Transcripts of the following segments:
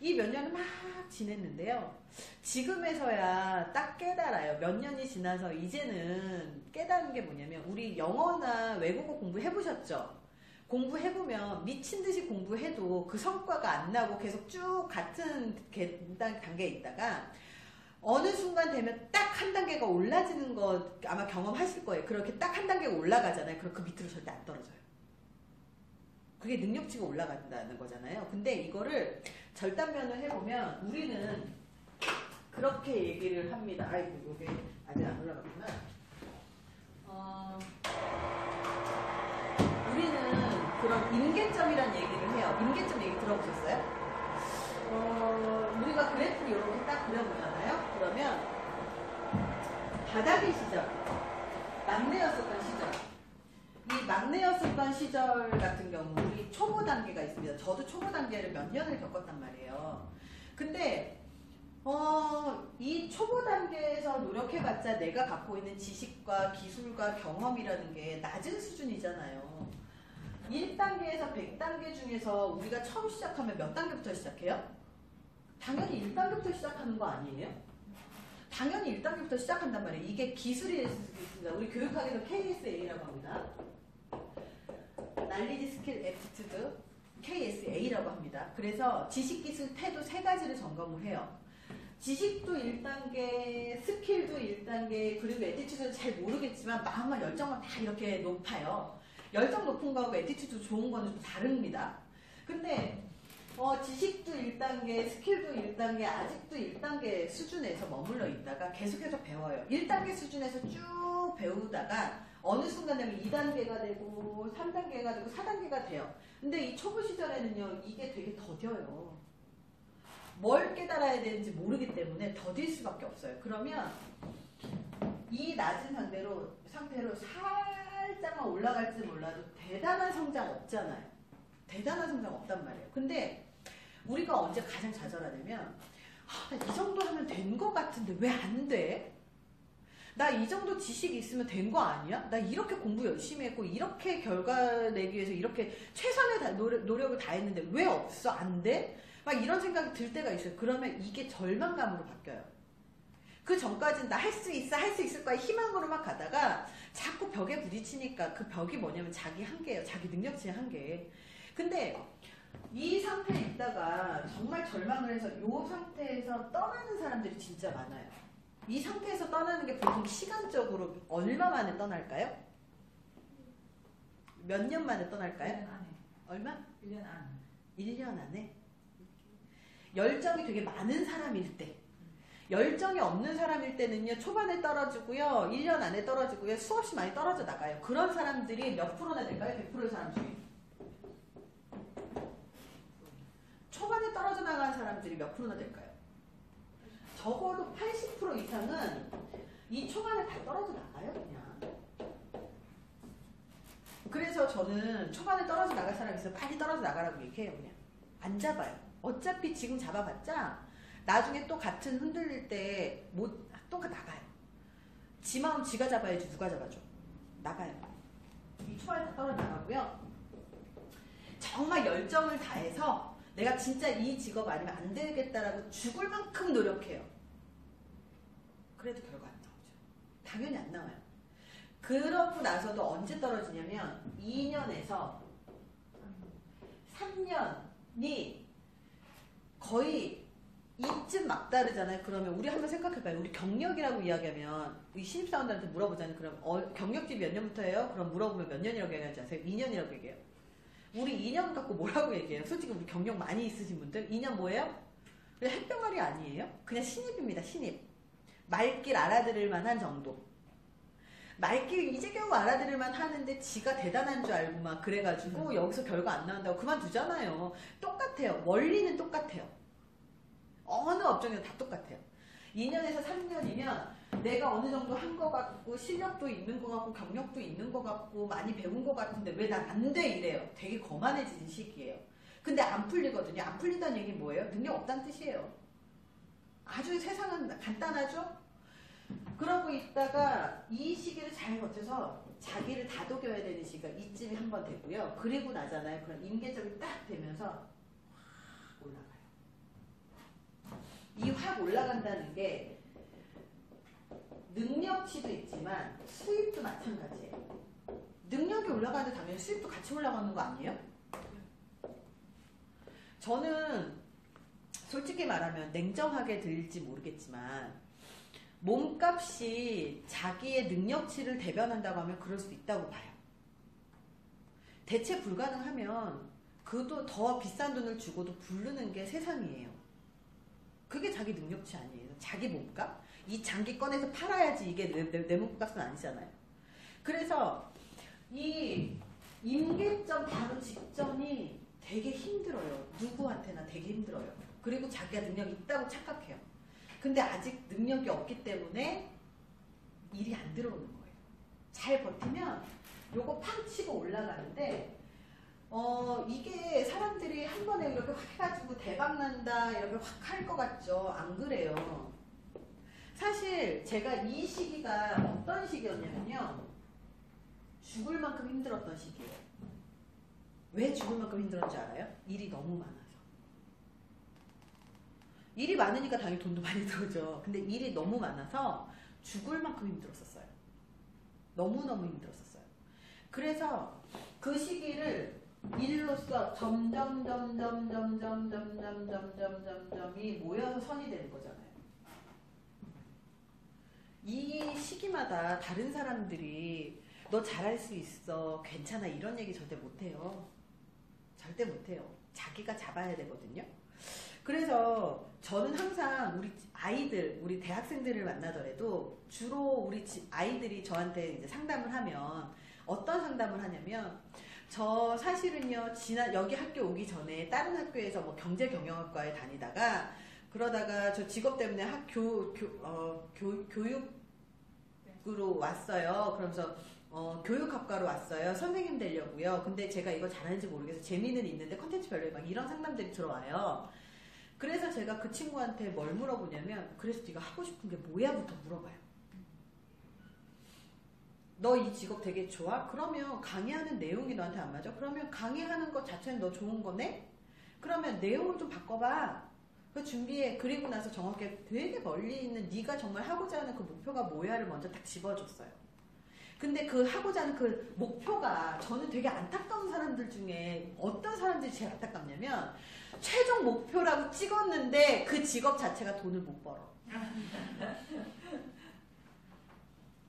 이 몇 년을 막 지냈는데요. 지금에서야 딱 깨달아요. 몇 년이 지나서 이제는 깨달은 게 뭐냐면, 우리 영어나 외국어 공부해보셨죠? 공부해보면 미친 듯이 공부해도 그 성과가 안 나고 계속 쭉 같은 단계에 있다가 어느 순간 되면 딱 한 단계가 올라지는 거 아마 경험하실 거예요. 그렇게 딱 한 단계가 올라가잖아요. 그럼 그 밑으로 절대 안 떨어져요. 그게 능력치가 올라간다는 거잖아요. 근데 이거를 절단면을 해보면 우리는 그렇게 얘기를 합니다. 아이고, 이게 아직 안 올라갔구나. 우리는 그런 임계점이란 얘기를 해요. 임계점 얘기 들어보셨어요? 우리가 그래프를 이렇게 딱 그려보잖아요. 그러면 바닥의 시절, 막내였었던 시절, 이 막내였었던 시절 같은 경우 우리 초보 단계가 있습니다. 저도 초보 단계를 몇 년을 겪었단 말이에요. 근데 이 초보 단계에서 노력해봤자 내가 갖고 있는 지식과 기술과 경험이라는 게 낮은 수준이잖아요. 1단계에서 100단계 중에서 우리가 처음 시작하면 몇 단계부터 시작해요? 당연히 1단계부터 시작하는 거 아니에요? 당연히 1단계부터 시작한단 말이에요. 이게 기술이 있습니다. 우리 교육학에서 KSA라고 합니다. Knowledge, Skill, Aptitude, KSA라고 합니다. 그래서 지식, 기술, 태도 세 가지를 점검을 해요. 지식도 1단계, 스킬도 1단계, 그리고 애티튜드는 잘 모르겠지만 마음과 열정은 다 이렇게 높아요. 열정 높은 거하고 애티튜드 좋은 거는 좀 다릅니다. 근데 지식도 1단계, 스킬도 1단계, 아직도 1단계 수준에서 머물러 있다가 계속해서 배워요. 1단계 수준에서 쭉 배우다가 어느 순간 되면 2단계가 되고 3단계가 되고 4단계가 돼요. 근데 이 초보 시절에는요, 이게 되게 더뎌요. 뭘 깨달아야 되는지 모르기 때문에 더딜 수밖에 없어요. 그러면 이 낮은 상태로 살짝만 올라갈지 몰라도 대단한 성장 없잖아요. 대단한 성장 없단 말이에요. 근데 우리가 언제 가장 좌절하냐면, 이 정도 하면 된 거 같은데 왜 안 돼? 나 이 정도 지식이 있으면 된 거 아니야? 나 이렇게 공부 열심히 했고 이렇게 결과 내기 위해서 이렇게 최선의 노력을 다했는데 왜 없어? 안 돼? 막 이런 생각이 들 때가 있어요. 그러면 이게 절망감으로 바뀌어요. 그 전까지는 나 할 수 있어, 할 수 있을 거야 희망으로 막 가다가 자꾸 벽에 부딪히니까 그 벽이 뭐냐면 자기 한계예요. 자기 능력치의 한계. 근데 이 상태에 있다가 정말 절망을 해서 이 상태에서 떠나는 사람들이 진짜 많아요. 이 상태에서 떠나는 게 보통 시간적으로 얼마 만에 떠날까요? 몇 년 만에 떠날까요? 1년 안에. 얼마? 1년 안에. 1년 안에? 열정이 되게 많은 사람일 때. 열정이 없는 사람일 때는요, 초반에 떨어지고요, 1년 안에 떨어지고요, 수없이 많이 떨어져 나가요. 그런 사람들이 몇 프로나 될까요? 100%의 사람 중에. 초반에 떨어져 나간 사람들이 몇 프로나 될까요? 적어도 80% 이상은 이 초반에 다 떨어져 나가요, 그냥. 그래서 저는 초반에 떨어져 나갈 사람이 있어요. 빨리 떨어져 나가라고 얘기해요, 그냥. 안 잡아요. 어차피 지금 잡아봤자 나중에 또 같은 흔들릴 때 또 나가요. 지 마음 지가 잡아야지 누가 잡아줘. 나가요. 이 초반에 다 떨어져 나가고요. 정말 열정을 다해서 내가 진짜 이 직업 아니면 안 되겠다라고 죽을 만큼 노력해요. 그래도 결과 안 나오죠. 당연히 안 나와요. 그러고 나서도 언제 떨어지냐면 2년에서 3년이 거의 이쯤 막다르잖아요. 그러면 우리 한번 생각해봐요. 우리 경력이라고 이야기하면 우리 신입사원들한테 물어보잖아요. 그럼 경력직 몇 년부터예요? 그럼 물어보면 몇 년이라고 얘기하지 아세요? 2년이라고 얘기해요. 우리 2년 갖고 뭐라고 얘기해요? 솔직히 우리 경력 많이 있으신 분들 2년 뭐예요? 그냥 햇병아리 아니에요? 그냥 신입입니다. 신입. 말길 알아들을 만한 정도. 말길 이제 겨우 알아들을 만 하는데 지가 대단한 줄 알고 막 그래가지고 여기서 결과 안 나온다고 그만두잖아요. 똑같아요. 원리는 똑같아요. 어느 업종이든 다 똑같아요. 2년에서 3년이면 내가 어느 정도 한 것 같고 실력도 있는 것 같고 경력도 있는 것 같고 많이 배운 것 같은데 왜 난 안 돼 이래요. 되게 거만해지는 시기예요. 근데 안 풀리거든요. 안 풀린다는 얘기는 뭐예요? 능력 없다는 뜻이에요. 아주 세상은 간단하죠? 그러고 있다가 이 시기를 잘 버텨서 자기를 다독여야 되는 시기가 이쯤이 한번 되고요. 그리고 나잖아요. 그럼 임계점이 딱 되면서 확 올라가요. 쫙 올라간다는 게 능력치도 있지만 수입도 마찬가지예요. 능력이 올라가는데 당연히 수입도 같이 올라가는 거 아니에요? 저는 솔직히 말하면 냉정하게 들릴지 모르겠지만 몸값이 자기의 능력치를 대변한다고 하면 그럴 수 있다고 봐요. 대체 불가능하면 그도 더 비싼 돈을 주고도 부르는 게 세상이에요. 그게 자기 능력치 아니에요. 자기 몸값? 이 장기 꺼내서 팔아야지 이게 내 몸값은 아니잖아요. 그래서 이 임계점 바로 직전이 되게 힘들어요. 누구한테나 되게 힘들어요. 그리고 자기가 능력이 있다고 착각해요. 근데 아직 능력이 없기 때문에 일이 안 들어오는 거예요. 잘 버티면 요거 팡 치고 올라가는데 이게 사람들이 한 번에 이렇게 확 해가지고 대박난다 이렇게 확 할 것 같죠? 안 그래요. 사실 제가 이 시기가 어떤 시기였냐면요. 죽을 만큼 힘들었던 시기예요. 왜 죽을 만큼 힘들었는지 알아요? 일이 너무 많아서. 일이 많으니까 당연히 돈도 많이 들어오죠. 근데 일이 너무 많아서 죽을 만큼 힘들었었어요. 너무너무 힘들었었어요. 그래서 그 시기를 일로서 점점점점점점점점점점점점이 모여서 선이 되는 거잖아요. 이 시기마다 다른 사람들이 너 잘할 수 있어, 괜찮아 이런 얘기 절대 못해요. 절대 못해요. 자기가 잡아야 되거든요. 그래서 저는 항상 우리 아이들, 우리 대학생들을 만나더라도 주로 우리 아이들이 저한테 이제 상담을 하면 어떤 상담을 하냐면 저 사실은요 여기 학교 오기 전에 다른 학교에서 뭐 경제경영학과에 다니다가 그러다가 저 직업 때문에 교육으로 왔어요. 그러면서 교육학과로 왔어요. 선생님 되려고요. 근데 제가 이거 잘하는지 모르겠어요. 재미는 있는데 컨텐츠 별로 막 이런 상담들이 들어와요. 그래서 제가 그 친구한테 뭘 물어보냐면 그래서 네가 하고 싶은 게 뭐야?부터 물어봐요. 너 이 직업 되게 좋아? 그러면 강의하는 내용이 너한테 안 맞아? 그러면 강의하는 것 자체는 너 좋은 거네? 그러면 내용을 좀 바꿔봐. 그 준비해. 그리고 나서 정확하게 되게 멀리 있는 네가 정말 하고자 하는 그 목표가 뭐야를 먼저 딱 집어줬어요. 근데 그 하고자 하는 그 목표가 저는 되게 안타까운 사람들 중에 어떤 사람들이 제일 안타깝냐면 최종 목표라고 찍었는데 그 직업 자체가 돈을 못 벌어.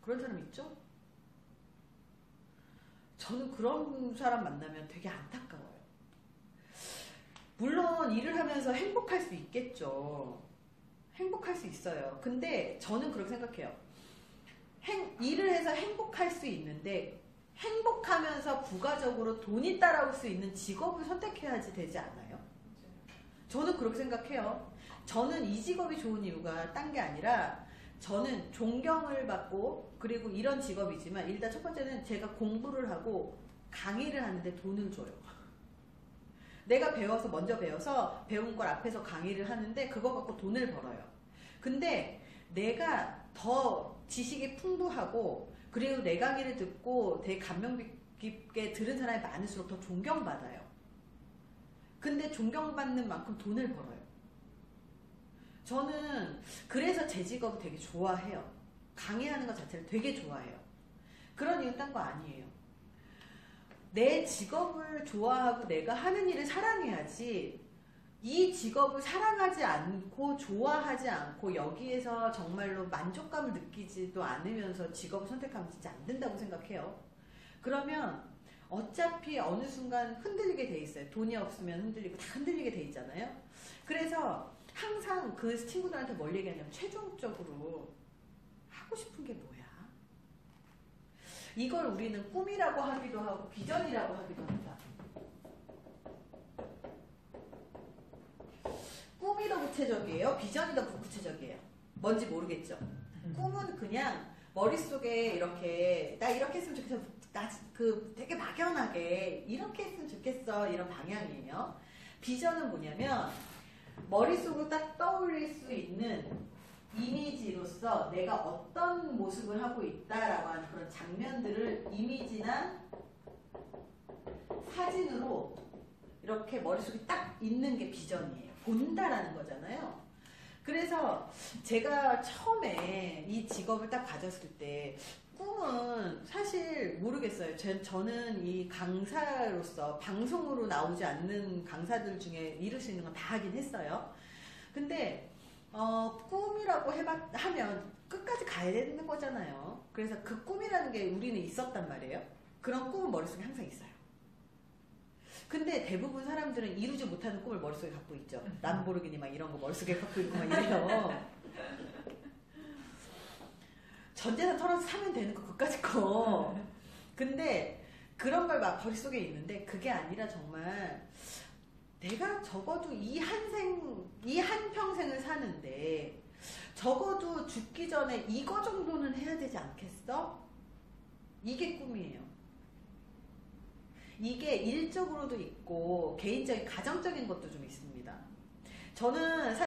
그런 사람 있죠? 저는 그런 사람 만나면 되게 안타까워요. 물론 일을 하면서 행복할 수 있겠죠. 행복할 수 있어요. 근데 저는 그렇게 생각해요. 일을 해서 행복할 수 있는데 행복하면서 부가적으로 돈이 따라올 수 있는 직업을 선택해야지 되지 않아요? 저는 그렇게 생각해요. 저는 이 직업이 좋은 이유가 딴 게 아니라 저는 존경을 받고 그리고 이런 직업이지만 일단 첫 번째는 제가 공부를 하고 강의를 하는데 돈을 줘요. 내가 먼저 배워서 배운 걸 앞에서 강의를 하는데 그거 갖고 돈을 벌어요. 근데 내가 더 지식이 풍부하고 그리고 내 강의를 듣고 되게 감명 깊게 들은 사람이 많을수록 더 존경받아요. 근데 존경받는 만큼 돈을 벌어요. 저는 그래서 제 직업을 되게 좋아해요. 강의하는 것 자체를 되게 좋아해요. 그런 이유 딴 거 아니에요. 내 직업을 좋아하고 내가 하는 일을 사랑해야지 이 직업을 사랑하지 않고 좋아하지 않고 여기에서 정말로 만족감을 느끼지도 않으면서 직업을 선택하면 진짜 안 된다고 생각해요. 그러면 어차피 어느 순간 흔들리게 돼 있어요. 돈이 없으면 흔들리고 다 흔들리게 돼 있잖아요. 그래서 항상 그 친구들한테 뭘 얘기하냐면 최종적으로 하고 싶은 게 뭐야? 이걸 우리는 꿈이라고 하기도 하고 비전이라고 하기도 합니다. 꿈이 더 구체적이에요? 비전이 더 구체적이에요? 뭔지 모르겠죠? 꿈은 그냥 머릿속에 이렇게 나 이렇게 했으면 좋겠어. 나 되게 막연하게 이렇게 했으면 좋겠어. 이런 방향이에요. 비전은 뭐냐면 머릿속으로 딱 떠올릴 수 있는 이미지로서 내가 어떤 모습을 하고 있다라고 하는 그런 장면들을 이미지나 사진으로 이렇게 머릿속에 딱 있는 게 비전이에요. 본다라는 거잖아요. 그래서 제가 처음에 이 직업을 딱 가졌을 때 꿈은 사실 모르겠어요. 저는 이 강사로서 방송으로 나오지 않는 강사들 중에 이룰 수 있는 건 다 하긴 했어요. 근데 꿈이라고 하면 끝까지 가야 되는 거잖아요. 그래서 그 꿈이라는 게 우리는 있었단 말이에요. 그런 꿈은 머릿속에 항상 있어요. 근데 대부분 사람들은 이루지 못하는 꿈을 머릿속에 갖고 있죠. 람보르기니 막 이런 거 머릿속에 갖고 있고 막 이래요. 전재산 털어서 사면 되는 거 그까짓 거. 근데 그런 걸 막 머릿속에 있는데 그게 아니라 정말 내가 적어도 이 한 평생을 사는데 적어도 죽기 전에 이거 정도는 해야 되지 않겠어? 이게 꿈이에요. 이게 일적으로도 있고 개인적인 가정적인 것도 좀 있습니다. 저는